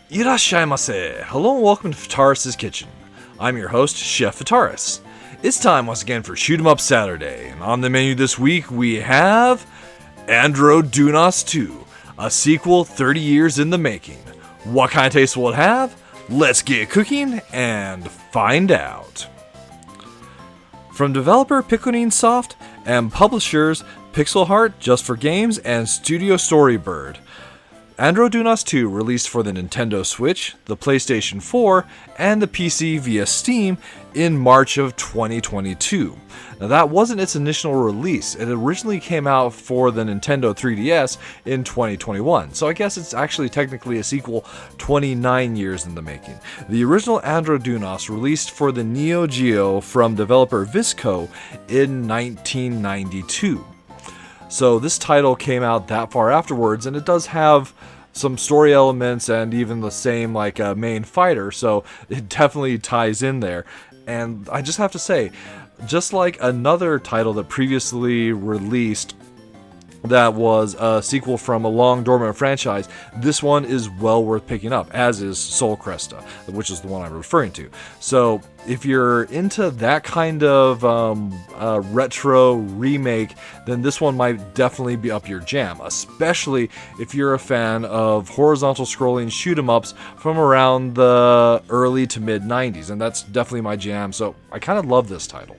Irashaimase! Hello and welcome to Fataris' Kitchen. I'm your host, Chef Fataris. It's time once again for Shoot 'em Up Saturday, and on the menu this week we have Andro Dunos 2, a sequel 30 years in the making. What kind of taste will it have? Let's get cooking and find out. From developer Picconin Soft and publishers Pixel Heart, Just for Games, and Studio Storybird, Andro Dunos 2 released for the Nintendo Switch, the PlayStation 4, and the PC via Steam in March of 2022. Now that wasn't its initial release. It originally came out for the Nintendo 3DS in 2021, so I guess it's actually technically a sequel 29 years in the making. The original Andro Dunos released for the Neo Geo from developer Visco in 1992. So this title came out that far afterwards, and it does have some story elements and even the same main fighter, so it definitely ties in there. And I just have to say, just like another title that previously released that was a sequel from a long dormant franchise, this one is well worth picking up, as is Soul Cresta, which is the one I'm referring to. So if you're into that kind of retro remake, then this one might definitely be up your jam, especially if you're a fan of horizontal scrolling shoot 'em ups from around the early to mid 90s, and that's definitely my jam, so I kind of love this title.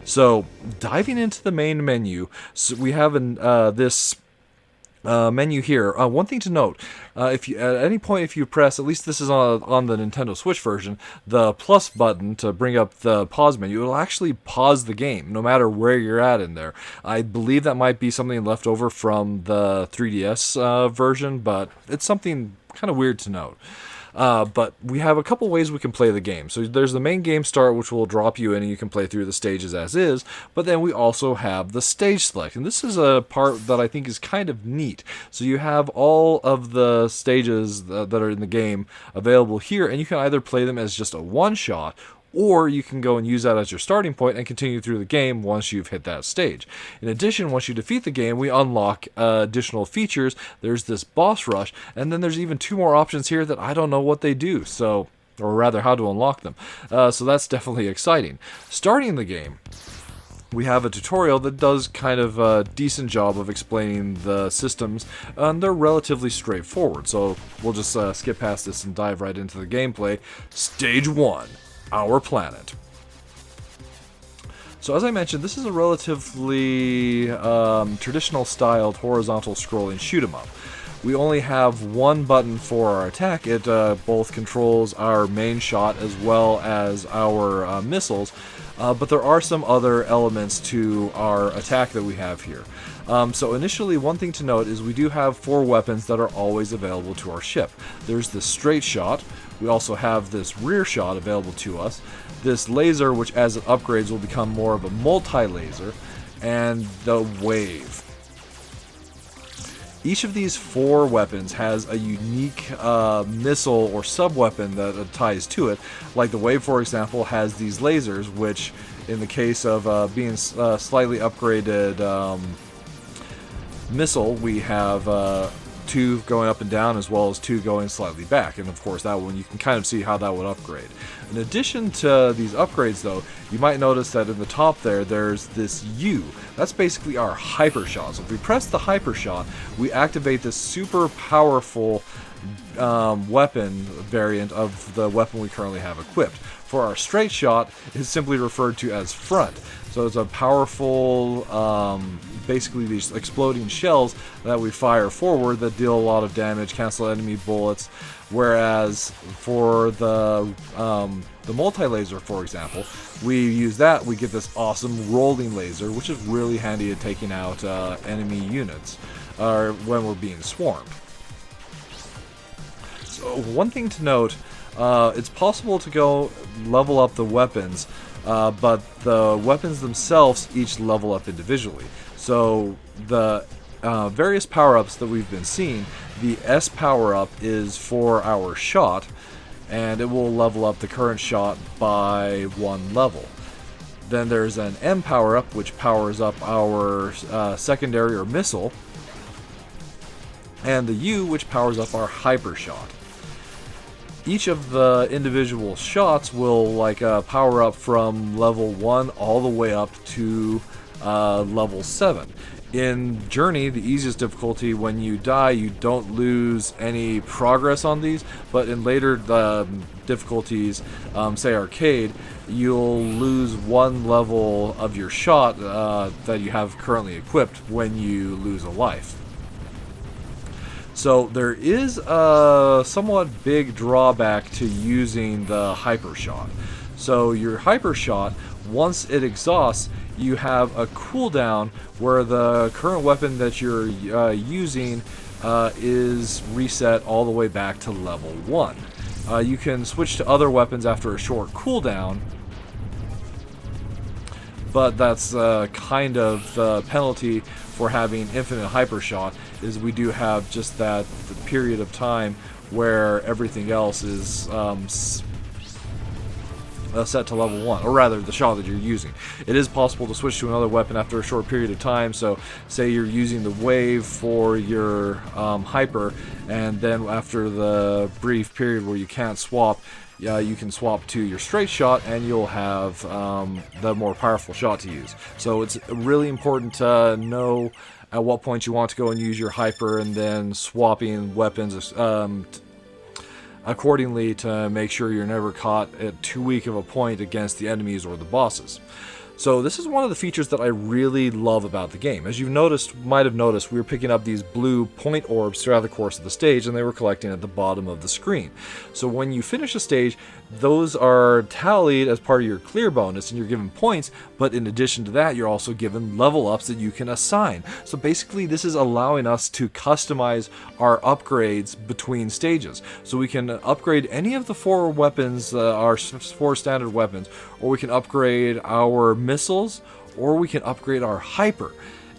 So, diving into the main menu, so we have this menu here. One thing to note, if you, at any point if you press, at least this is on the Nintendo Switch version, the plus button to bring up the pause menu, it'll actually pause the game, no matter where you're at in there. I believe that might be something left over from the 3DS version, but it's something kind of weird to note. But we have a couple ways we can play the game. So there's the main game start, which will drop you in and you can play through the stages as is. But then we also have the stage select. And this is a part that I think is kind of neat. So you have all of the stages that are in the game available here, and you can either play them as just a one-shot, or you can go and use that as your starting point and continue through the game once you've hit that stage. In addition, once you defeat the game, we unlock additional features. There's this boss rush, and then there's even two more options here that I don't know what they do, or rather how to unlock them. So that's definitely exciting. Starting the game, we have a tutorial that does kind of a decent job of explaining the systems, and they're relatively straightforward. So we'll just skip past this and dive right into the gameplay. Stage 1. Our planet. So as I mentioned, this is a relatively traditional styled horizontal scrolling shoot 'em up. We only have one button for our attack. It both controls our main shot as well as our missiles, but there are some other elements to our attack that we have here. So initially, one thing to note is we do have 4 weapons that are always available to our ship. There's the straight shot. We also have this rear shot available to us. This laser, which as it upgrades will become more of a multi-laser, and the wave. Each of these 4 weapons has a unique missile or sub-weapon that ties to it. Like the wave, for example, has these lasers, which in the case of being slightly upgraded missile, we have 2 going up and down as well as 2 going slightly back, and of course that one you can kind of see how that would upgrade. In addition to these upgrades though, you might notice that in the top there's this U. That's basically our hyper shot. So if we press the hyper shot, we activate this super powerful weapon variant of the weapon we currently have equipped. For our straight shot, it's simply referred to as front. So it's a powerful, basically these exploding shells that we fire forward that deal a lot of damage, cancel enemy bullets. Whereas for the multi-laser, for example, we use that, we get this awesome rolling laser, which is really handy at taking out enemy units when we're being swarmed. So one thing to note, it's possible to go level up the weapons, but the weapons themselves each level up individually. So the various power-ups that we've been seeing, the S power-up is for our shot, and it will level up the current shot by 1 level. Then there's an M power-up, which powers up our secondary or missile. and the U, which powers up our hyper shot. Each of the individual shots will power up from level 1 all the way up to level 7. In Journey, the easiest difficulty, when you die, you don't lose any progress on these, but in later difficulties, say Arcade, you'll lose 1 level of your shot that you have currently equipped when you lose a life. So there is a somewhat big drawback to using the hyper shot. So your hyper shot, once it exhausts, you have a cooldown where the current weapon that you're using is reset all the way back to level 1. You can switch to other weapons after a short cooldown, but that's kind of the penalty for having infinite hyper shot, is we do have just that period of time where everything else is set to level 1, or rather the shot that you're using. It is possible to switch to another weapon after a short period of time, so say you're using the wave for your hyper, and then after the brief period where you can't swap, you can swap to your straight shot and you'll have the more powerful shot to use. So it's really important to know at what point you want to go and use your hyper, and then swapping weapons accordingly to make sure you're never caught at too weak of a point against the enemies or the bosses. So this is one of the features that I really love about the game. As you might have noticed, we were picking up these blue point orbs throughout the course of the stage, and they were collecting at the bottom of the screen. So when you finish a stage, those are tallied as part of your clear bonus, and you're given points, but in addition to that, you're also given level ups that you can assign. So basically, this is allowing us to customize our upgrades between stages. So we can upgrade any of the 4 weapons, our 4 standard weapons, or we can upgrade our missiles, or we can upgrade our hyper.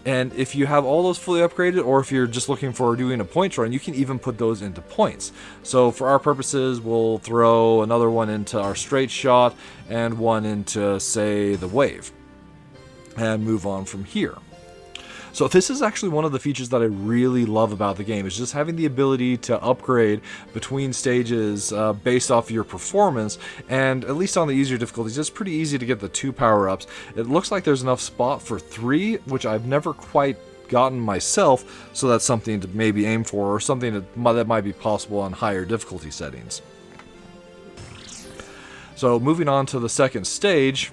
And if you have all those fully upgraded, or if you're just looking for doing a points run, you can even put those into points. So for our purposes, we'll throw another one into our straight shot and one into, say, the wave, and move on from here. So this is actually one of the features that I really love about the game, is just having the ability to upgrade between stages based off your performance, and at least on the easier difficulties, it's pretty easy to get the 2 power-ups. It looks like there's enough spot for 3, which I've never quite gotten myself, so that's something to maybe aim for, or something that might be possible on higher difficulty settings. So moving on to the second stage,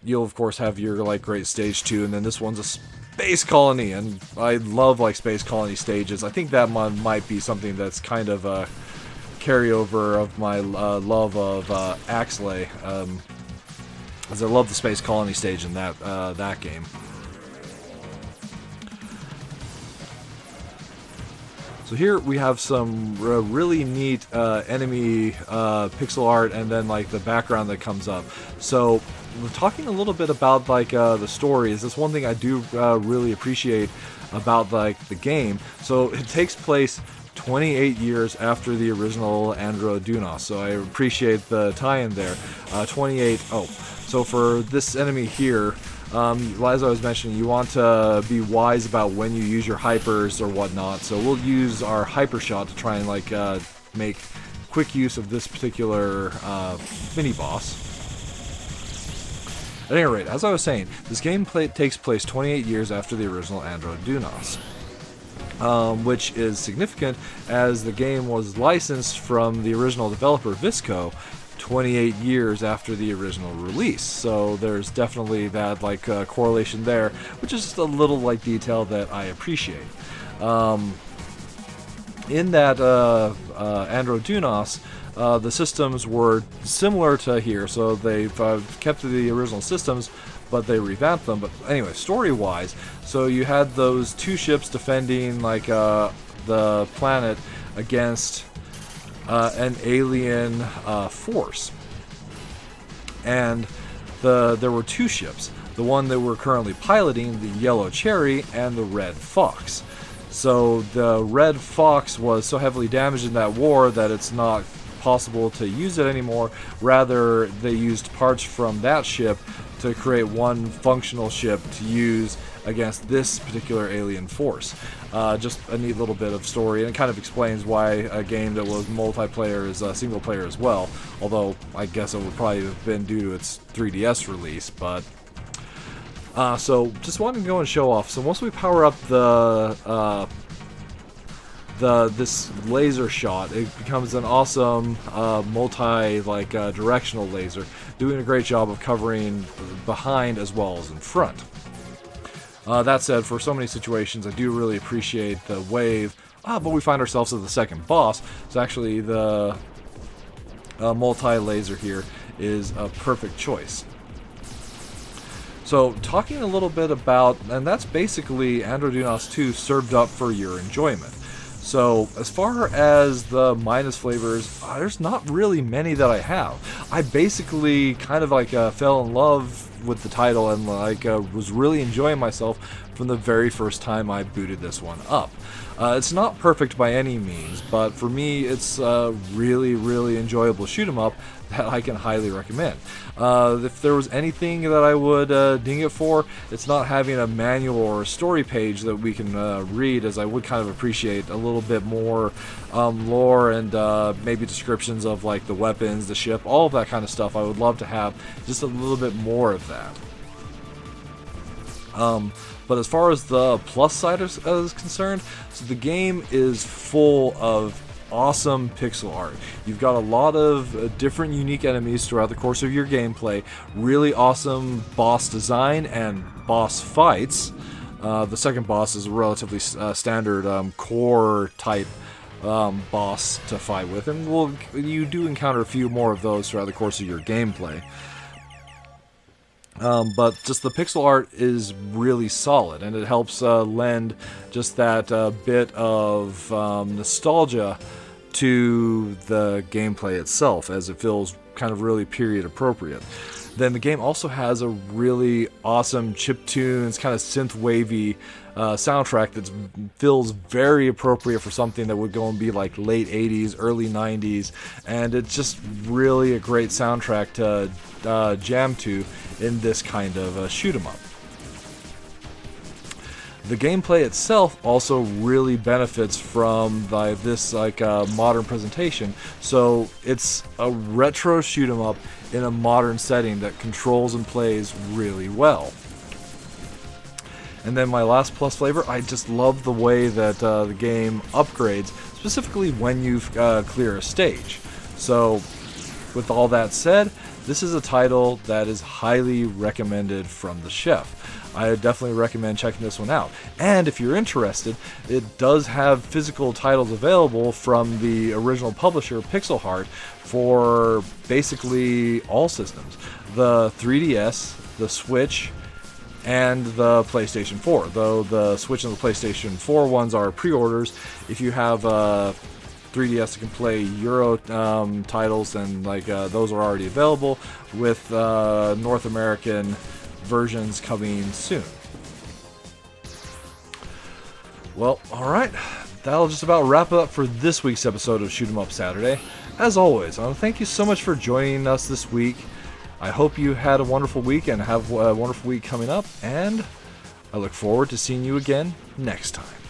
you'll of course have your great stage 2, and then this one's a space colony, and I love space colony stages. I think that one might be something that's kind of a carryover of my love of Axley, as I love the space colony stage in that game. So here we have some really neat enemy pixel art, and then the background that comes up. So we're talking a little bit about the story. That's one thing I do really appreciate about the game. So it takes place 28 years after the original Andro Dunos. So I appreciate the tie-in there. 28. Oh, so for this enemy here, as I was mentioning, you want to be wise about when you use your hypers or whatnot. So we'll use our hyper shot to try and make quick use of this particular mini boss. At any rate, as I was saying, this game takes place 28 years after the original Andro Dunos, which is significant as the game was licensed from the original developer Visco 28 years after the original release. So there's definitely that correlation there, which is just a little detail that I appreciate. In that Andro Dunos, the systems were similar to here, so they've kept the original systems, but they revamped them. But anyway, story-wise, so you had those 2 ships defending the planet against an alien force, and there were 2 ships. The one that we're currently piloting, the Yellow Cherry, and the Red Fox. So the Red Fox was so heavily damaged in that war that it's not possible to use it anymore. Rather, they used parts from that ship to create one functional ship to use against this particular alien force. Just a neat little bit of story, and it kind of explains why a game that was multiplayer is single player as well, although I guess it would probably have been due to its 3DS release. But so just wanted to go and show off. So once we power up this laser shot, it becomes an awesome directional laser, doing a great job of covering behind as well as in front. That said, for so many situations, I do really appreciate the wave. But we find ourselves at the second boss. So actually, the multi-laser here is a perfect choice. So, talking a little bit about, and that's basically Andro Dunos 2 served up for your enjoyment. So, as far as the minus flavors, there's not really many that I have. I basically kind of fell in love with the title and was really enjoying myself from the very first time I booted this one up. It's not perfect by any means, but for me it's a really, really enjoyable shoot 'em up that I can highly recommend. If there was anything that I would ding it for, it's not having a manual or a story page that we can read, as I would kind of appreciate a little bit more lore and maybe descriptions of like the weapons, the ship, all of that kind of stuff. I would love to have just a little bit more of that. But as far as the plus side is concerned, so the game is full of awesome pixel art. You've got a lot of different unique enemies throughout the course of your gameplay, really awesome boss design and boss fights. The second boss is a relatively standard core type boss to fight with, and you do encounter a few more of those throughout the course of your gameplay. But just the pixel art is really solid, and it helps lend just that bit of nostalgia to the gameplay itself, as it feels kind of really period appropriate. Then the game also has a really awesome chiptunes, kind of synth wavy soundtrack that feels very appropriate for something that would go and be like late 80s, early 90s, and it's just really a great soundtrack to jam to in this kind of shoot 'em up. The gameplay itself also really benefits from this modern presentation. So it's a retro shoot 'em up in a modern setting that controls and plays really well. And then my last plus flavor, I just love the way that the game upgrades, specifically when you clear a stage. So with all that said, this is a title that is highly recommended from the chef. I definitely recommend checking this one out. And if you're interested, it does have physical titles available from the original publisher, Pixel Heart, for basically all systems. The 3DS, the Switch, and the PlayStation 4. Though the Switch and the PlayStation 4 ones are pre-orders. If you have 3DS, you can play Euro titles, and those are already available, with North American versions coming soon. Well, alright, that'll just about wrap it up for this week's episode of Shoot 'em Up Saturday. As always, I want to thank you so much for joining us this week. I hope you had a wonderful week and have a wonderful week coming up, and I look forward to seeing you again next time.